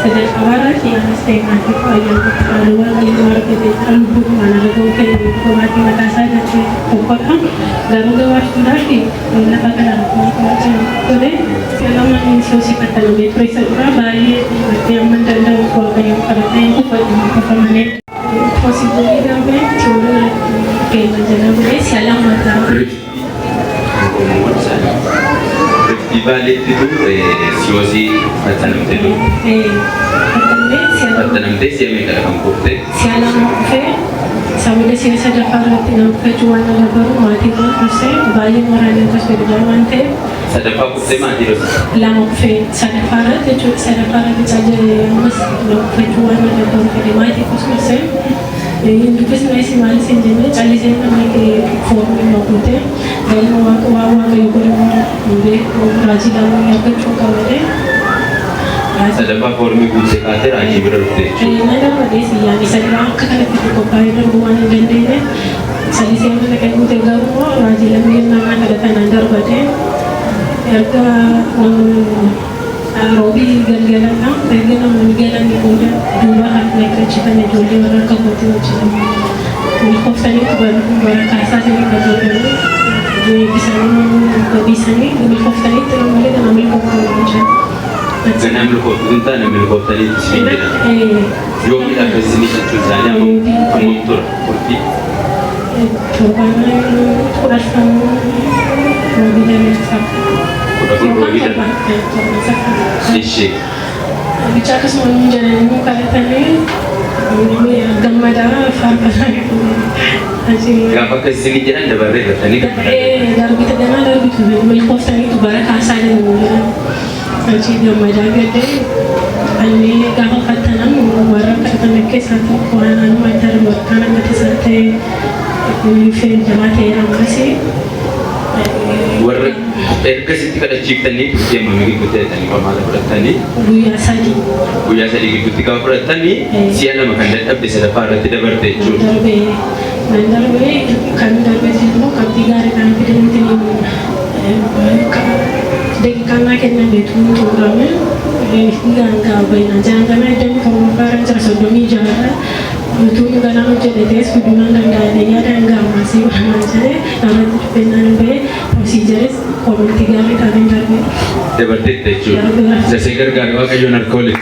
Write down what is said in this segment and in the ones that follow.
Sedang awal yang setengah itu yang kedua kali luar kita album mana lagu kayak itu mati mata saya jadi pokok lalu gawat lagi lepas macam itu deh selama ini sosial kata lebih perisa bayi yang mendalam kalau yang pada itu pada mana possibility apa coba kayak macam apa salam macam Festival itu siosi patanamte do. Patanamte siapa yang akan kurte? Siapa yang sambil siasa dapat tinam kejuan baru mati pun terus bayi orang yang terus berjalan te. Sadapat kurte mati terus. Lama fe sadapat itu sadapat itu saja mas kejuan baru ke mati terus ini juga sebenarnya masih sendiri cari saya namanya form yang waktu dan waktu kayak guru rajin yang kecuali ada Sadapat form itu sekali rajin berarti. Ada apa sih yang bisa diangkat itu kopai dan bukan yang dendeng cari saya namanya kayak guru garu rajin yang nama ada tanandar bade erga Robi ganjalan menggalan di kuda dua mereka cita menjual orang kabuti macam ini koftan itu baru kasar ini baru jadi bisa nih ini koftan itu namanya dan ambil koftan macam Jangan ambil koftan entah ambil koftan itu sendiri. Jauh kita ke sini itu saja mengutur kurti. Itu karena kurang Robi dan Ishi. Bicara semua menjalani muka tadi, ini gambar farpas lagi. Gapa ke sini jangan ada barang tadi. Dari kita dengar dari itu, melipos tadi itu barang kasar dan mulia. Jadi gambar gede, ini gapa kata nama, barang kata mereka satu kuan anu antar berkanan kata satu, ini film jamaah yang masih. Warna kasih kita cipta ni dia mengikuti tadi pemalas beratani. Buya sadi ikuti kau beratani. Siapa makan datang bisa dapat tidak bertecu. Mendarbe kami darbe situ kami tiga hari kami tidak mungkin dek karena kita betul programnya enggak baik jangan karena ada kamu barang cerita demi jalan betul juga nama jadi tes kudunan dan ada ya dan enggak masih macam nama penan be prosedur kalau tiga hari kami darbe Tidak bertecu. Saya segar garwa kayu narkotik.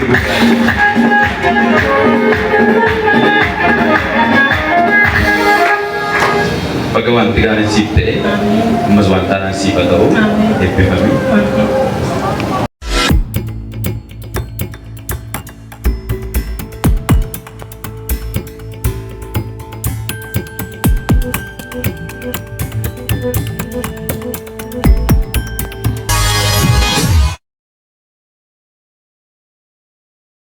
Pagawan tiga hari sipte, maswantaran siapa tahu, happy family.